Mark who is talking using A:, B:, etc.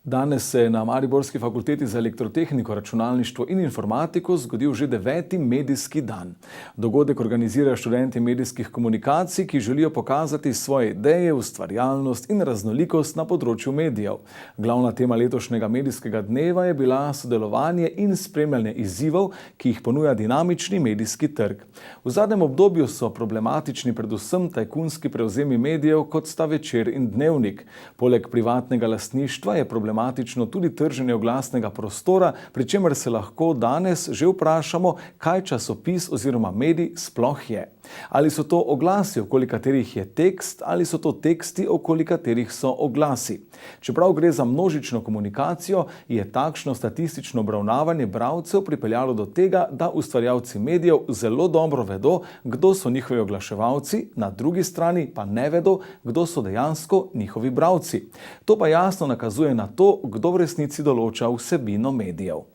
A: Danes se je na Mariborski fakulteti za elektrotehniko, računalništvo in informatiko zgodil že 9. medijski dan. Dogodek organizirajo študenti medijskih komunikacij, ki želijo pokazati svoje ideje, ustvarjalnost in raznolikost na področju medijev. Glavna tema letošnjega medijskega dneva je bila sodelovanje in spremljanje izzivov, ki jih ponuja dinamični medijski trg. V zadnjem obdobju so problematični predvsem tajkunski prevzemi medijev, kot sta Večer in Dnevnik. Poleg privatnega lastništva je problematično tudi trženje oglasnega prostora, pri čemer se lahko danes že vprašamo, kaj časopis oziroma medij sploh je. Ali so to oglasi, okoli katerih je tekst, ali so to teksti, okoli katerih so oglasi. Čeprav gre za množično komunikacijo, je takšno statistično obravnavanje bralcev pripeljalo do tega, da ustvarjalci medijev zelo dobro vedo, kdo so njihovi oglaševalci, na drugi strani pa ne vedo, kdo so dejansko njihovi bralci. To pa jasno nakazuje na to, kdo v resnici določa vsebino medijev.